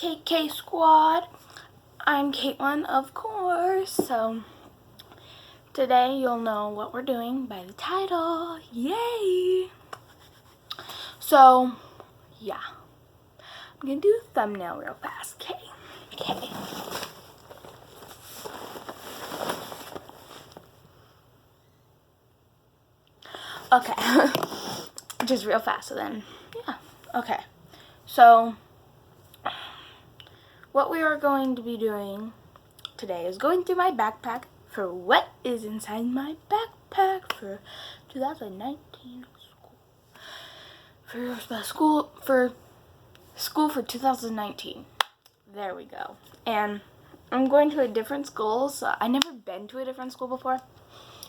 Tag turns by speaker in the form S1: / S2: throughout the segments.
S1: KK Squad. I'm Caitlin, of course. So today you'll know what we're doing by the title. Yay! So yeah, I'm gonna do the thumbnail real fast. Okay. Okay. Just real fast. So then, yeah. Okay. So what we are going to be doing today is going through my backpack for what is inside my backpack for 2019 school for 2019. There we go. And I'm going to a different school, so I never been to a different school before.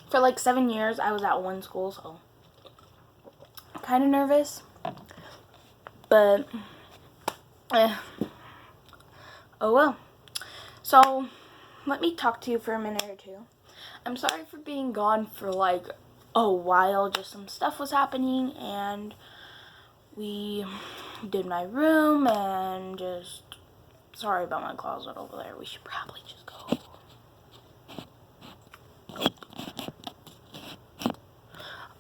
S1: For like 7 years I was at one school, so I'm kind of nervous, but oh well. So let me talk to you for a minute or two. I'm sorry for being gone for like a while. Just some stuff was happening and we did my room and just sorry about my closet over there. We should probably just go.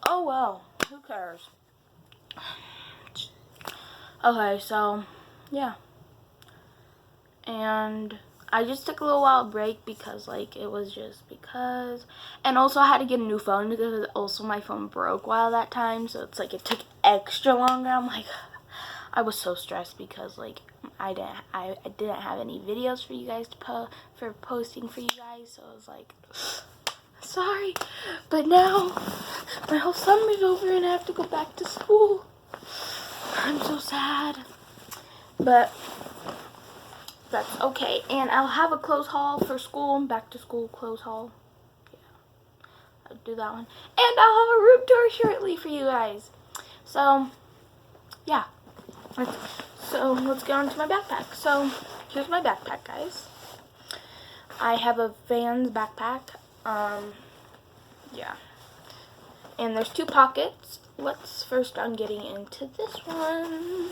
S1: Oh well, who cares? Okay, so yeah. And I just took a little while break because like it was just because, and also I had to get a new phone because also my phone broke while that time, so it's like it took extra longer. I'm like, I was so stressed because like I didn't have any videos for you guys to posting for you guys, so I was like, sorry, but now my whole summer's over and I have to go back to school. I'm so sad, but that's okay. And I'll have a clothes haul for school, back to school clothes haul. Yeah, I'll do that one. And I'll have a room tour shortly for you guys. So, yeah. Let's get on to my backpack. So, here's my backpack, guys. I have a Vans backpack. Yeah. And there's 2 pockets. Let's first start getting into this one.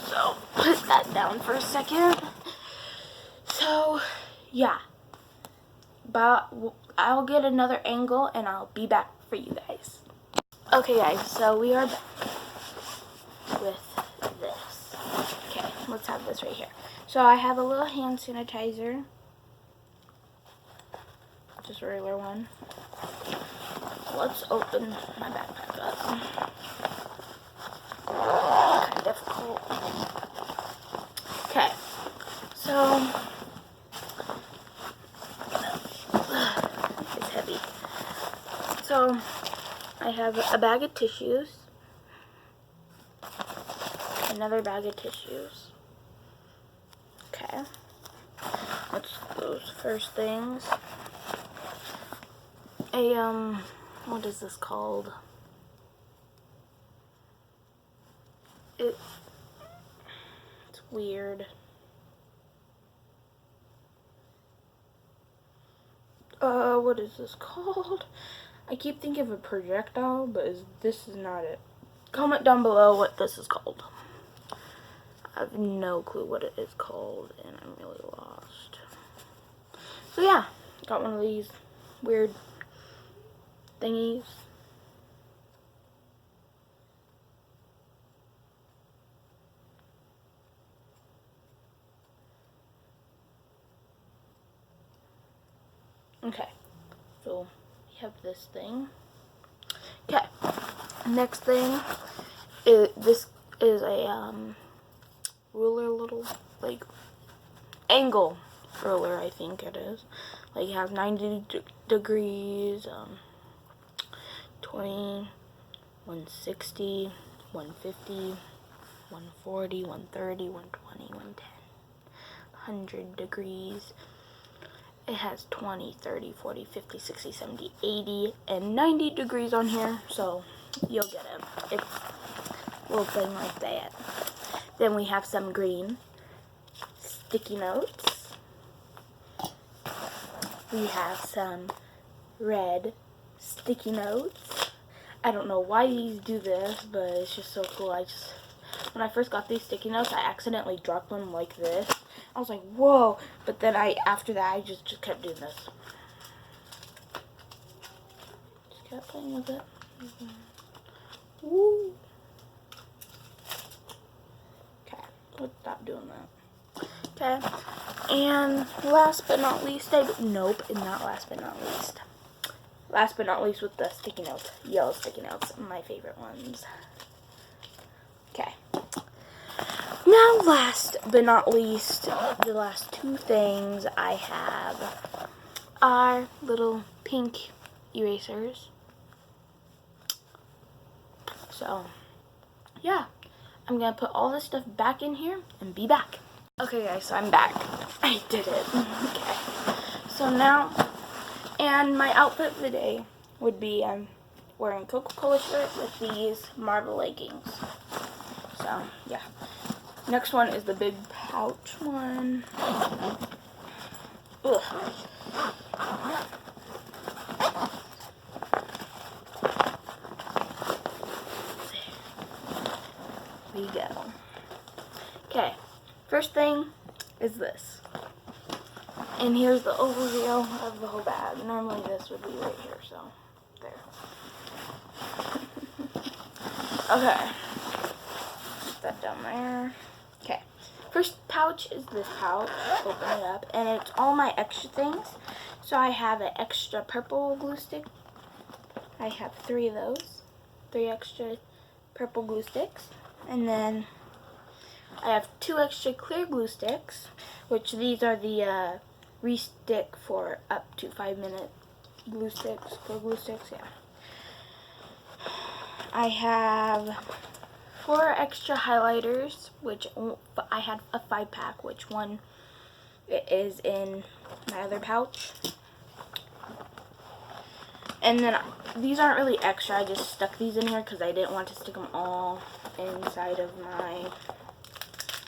S1: So, put that down for a second. So, yeah. But I'll get another angle and I'll be back for you guys. Okay, guys, so we are back with this. Okay, let's have this right here. So I have a little hand sanitizer. Just a regular one. Let's open my backpack up. Kind of difficult. Okay, so it's heavy. So I have a bag of tissues, another bag of tissues. Okay, what's those first things? What is this called? It's weird. What is this called? I keep thinking of a projectile, but this is not it. Comment down below what this is called. I have no clue what it is called, and I'm really lost. So yeah, got one of these weird thingies. Okay, so we have this thing. Okay, next thing is this is a ruler, little like angle ruler, I think it is. Like it has 90 degrees, 20, 160, 150, 140, 130, 120, 110, 100 degrees. It has 20, 30, 40, 50, 60, 70, 80, and 90 degrees on here, so you'll get it. It's a little thing like that. Then we have some green sticky notes. We have some red sticky notes. I don't know why these do this, but it's just so cool. I just when I first got these sticky notes, I accidentally dropped them like this. I was like, whoa. But then after that, I just kept doing this. Just kept playing with it. Woo. Okay, let's stop doing that. Okay, and last but not least, nope, not last but not least. Last but not least with the sticky notes, yellow sticky notes, my favorite ones. Okay. Now last but not least, the last two things I have are little pink erasers. So, yeah, I'm going to put all this stuff back in here and be back. Okay guys, so I'm back. I did it. Okay. So now, and my outfit for the day would be I'm wearing Coca-Cola shirt with these Marvel leggings. So, yeah. Next one is the big pouch one. Ugh. There we go. Okay, first thing is this. And here's the overview of the whole bag. Normally this would be right here, so there. Okay. Put that down there. Okay. First pouch is this pouch. Open it up. And it's all my extra things. So I have an extra purple glue stick. I have 3 of those. 3 extra purple glue sticks. And then I have 2 extra clear glue sticks, which these are the re-stick for up to 5-minute glue sticks, clear glue sticks, yeah. I have 4 extra highlighters, which I had a 5-pack, which one is in my other pouch. And then these aren't really extra, I just stuck these in here because I didn't want to stick them all inside of my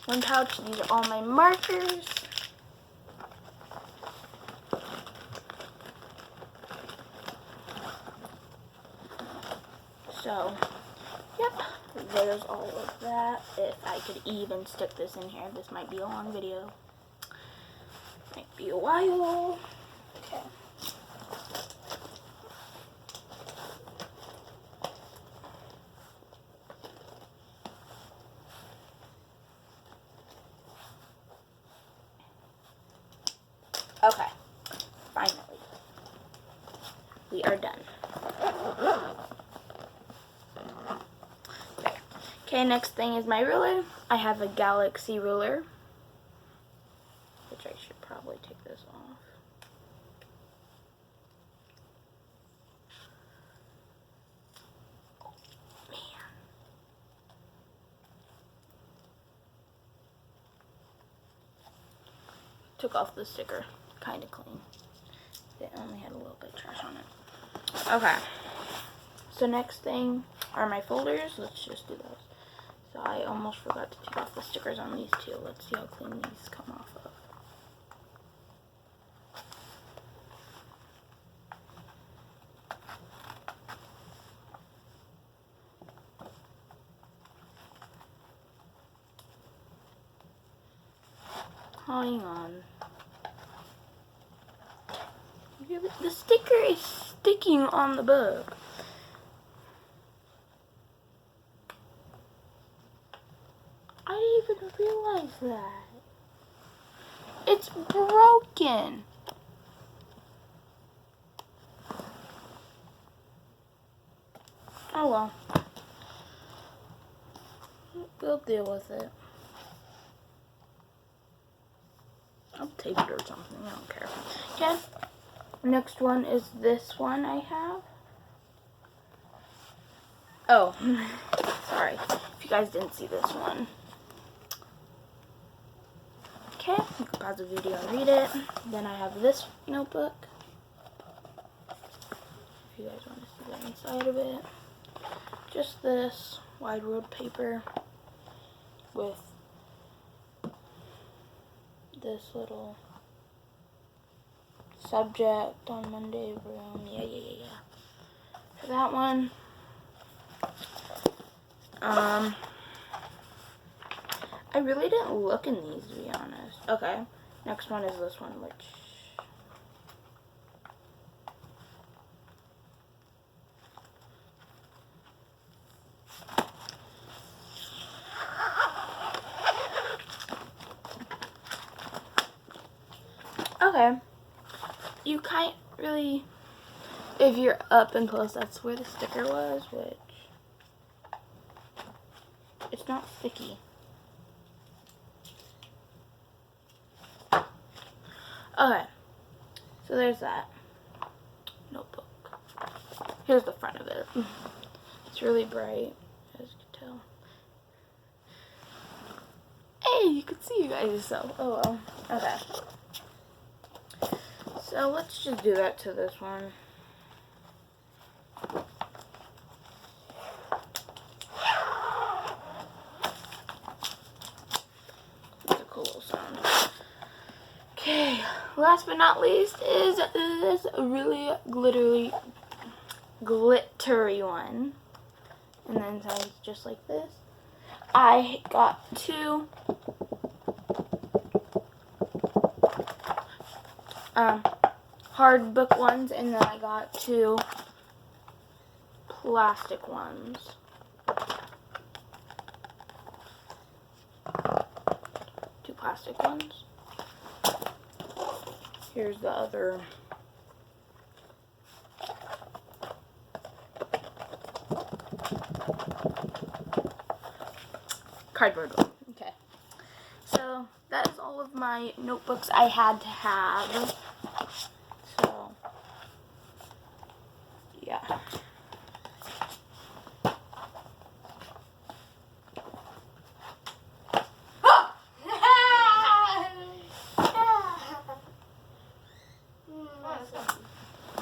S1: one pouch. These are all my markers. So, yep, there's all of that. If I could even stick this in here, this might be a long video. Might be a while. Okay. Okay, finally, we are done. Okay, next thing is my ruler. I have a Galaxy ruler, which I should probably take this off. Oh, man. Took off the sticker, kind of clean. It only had a little bit of trash on it. Okay, so next thing are my folders. Let's just do those. So I almost forgot to take off the stickers on these two. Let's see how clean these come off of. Hang on. The sticker is sticking on the book. I didn't even realize that. It's broken. Oh well. We'll deal with it. I'll tape it or something. I don't care. Okay. Next one is this one I have. Oh, sorry. If you guys didn't see this one. Okay, you can pause the video and read it. Then I have this notebook. If you guys want to see the inside of it. Just this wide road paper with this little subject on Monday room. Yeah. For that one. I really didn't look in these, to be honest. Okay, next one is this one, which... Okay, you can't really, if you're up and close, that's where the sticker was, which, it's not sticky. Okay, so there's that notebook. Here's the front of it. It's really bright, as you can tell. Hey, you can see you guys, so, oh well. Okay. So let's just do that to this one. It's a cool little sound. Okay, last but not least is this really glittery one. And then it's just like this. I got two hard book ones, and then I got two plastic ones. Two plastic ones. Here's the other. Cardboard one. Okay. So that is all of my notebooks I had to have. So yeah.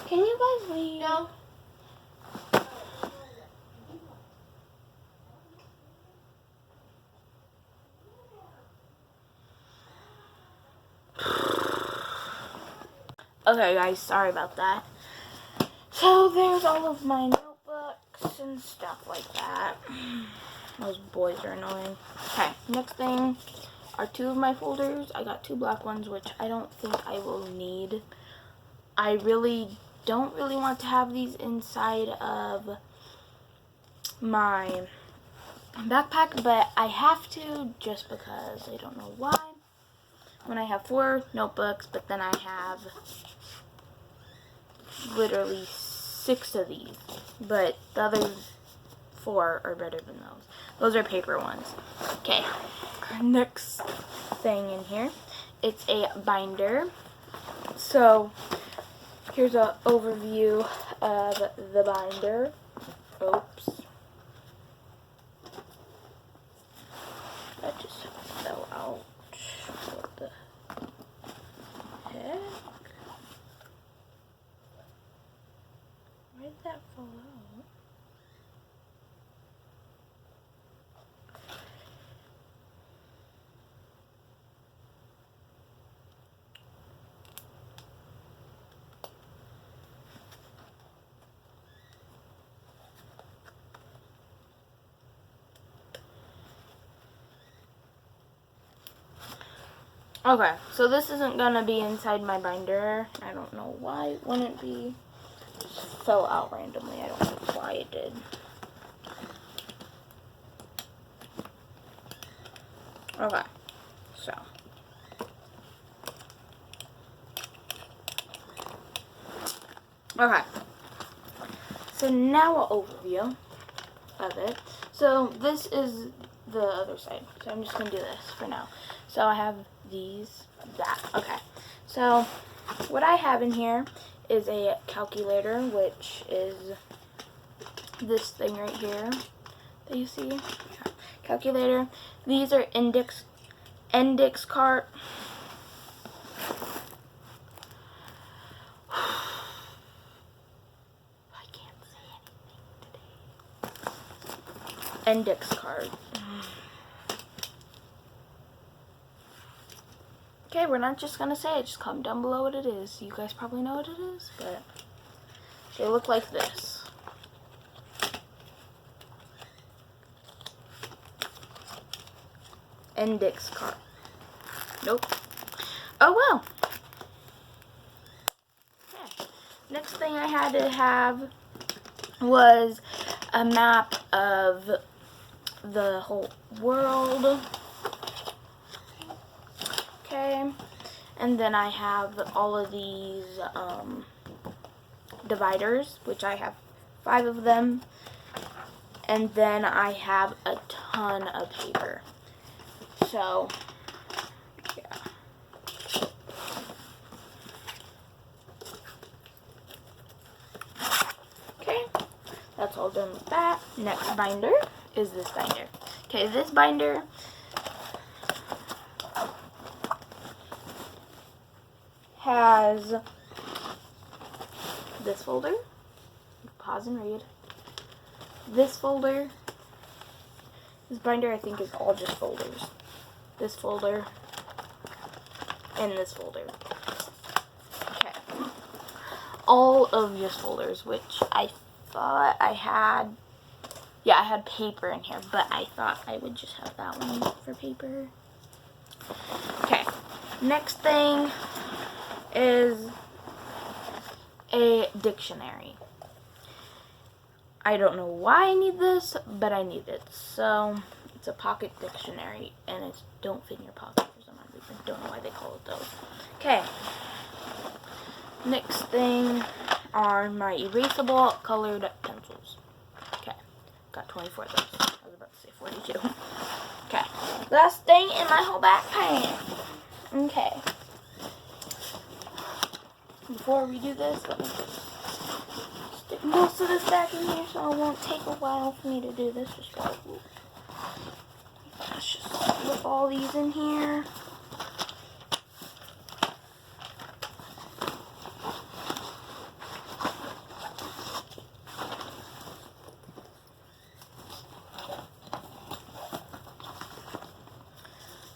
S1: Can you guys leave? No. Okay guys, sorry about that. So there's all of my notebooks and stuff like that. Those boys are annoying. Okay, next thing are two of my folders. I got two black ones, which I don't think I will need. I really don't want to have these inside of my backpack, but I have to just because I don't know why. When I have 4 notebooks, but then I have literally 6 of these, but the other 4 are better than those. Those are paper ones. Okay, next thing in here, it's a binder. So here's an overview of the binder. Oops. That just fell out. What the heck? Where did that fall out? Okay, so this isn't gonna be inside my binder. I don't know why it wouldn't be. It just fell out randomly. I don't know why it did. Okay, so. Okay. So now an overview of it. So this is the other side. So I'm just gonna do this for now. So I have these, that. Okay. So what I have in here is a calculator, which is this thing right here that you see. Yeah. Calculator. These are index card. I can't say anything today. Index card. Okay, we're not just gonna say it, just comment down below what it is. You guys probably know what it is, but they look like this. index card. Nope. Oh well. Okay. Next thing I had to have was a map of the whole world. Okay. And then I have all of these dividers, which I have 5 of them. And then I have a ton of paper. So, yeah. Okay, that's all done with that. Next binder is this binder. Okay, this binder has this folder. Pause and read. This folder. This binder I think is all just folders. This folder and this folder. Okay. All of just folders, which I thought I had. Yeah, I had paper in here, but I thought I would just have that one for paper. Okay. Next thing is a dictionary. I don't know why I need this, but I need it. So, it's a pocket dictionary, and it don't fit in your pocket for some reason. Don't know why they call it those. Okay. Next thing are my erasable colored pencils. Okay. Got 24 of those. I was about to say 42. Okay. Last thing in my whole backpack. Okay. Before we do this, let me just stick most of this back in here so it won't take a while for me to do this. Let's just slip all these in here.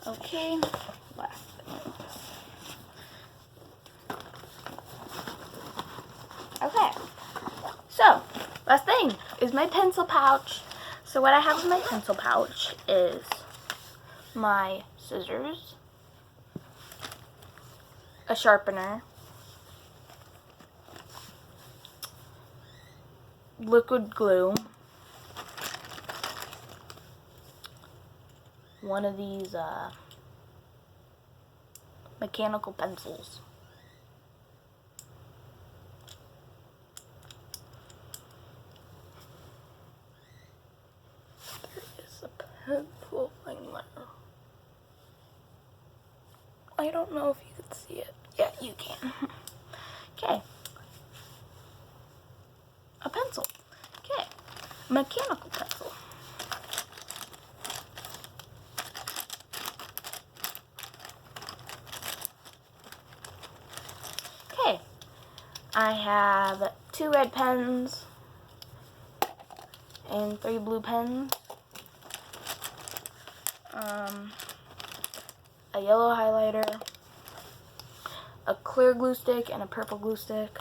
S1: Okay, last thing. Okay, so last thing is my pencil pouch. So what I have in my pencil pouch is my scissors, a sharpener, liquid glue, one of these mechanical pencils, there is a pencil thing there. I don't know if you can see it. Yeah, you can. Okay. A pencil. Okay. Mechanical pencil. Okay. I have 2 red pens and 3 blue pens. A yellow highlighter, a clear glue stick, and a purple glue stick.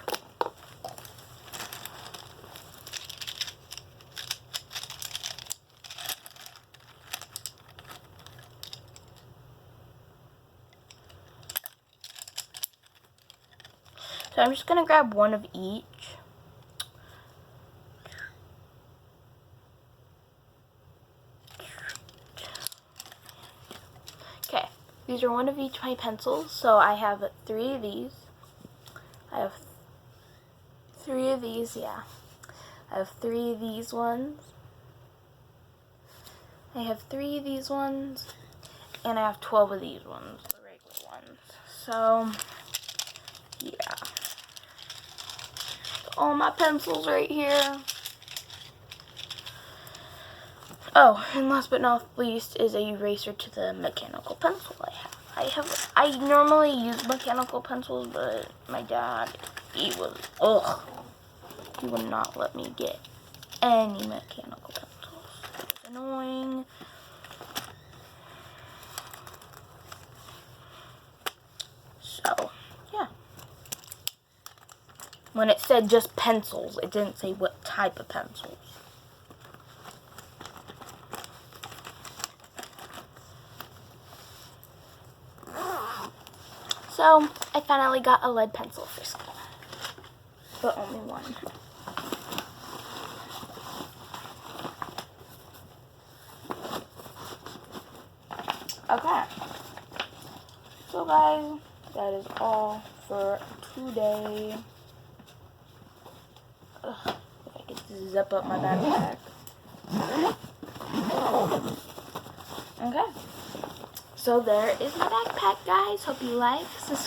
S1: So I'm just going to grab one of each. Okay, these are one of each my pencils. So I have 3 of these. I have 3 of these, yeah. I have 3 of these ones. I have 3 of these ones. And I have 12 of these ones, the regular ones. So, yeah. All my pencils right here. Oh, and last but not least is a eraser to the mechanical pencil I have. I normally use mechanical pencils, but my dad, he would not let me get any mechanical pencils. It was annoying. So, yeah. When it said just pencils, it didn't say what type of pencils. So I finally got a lead pencil for school, but only one. Okay, so guys, that is all for today. Ugh, if I could zip up my backpack. Okay, so there is my backpack, guys. Hope you like, subscribe.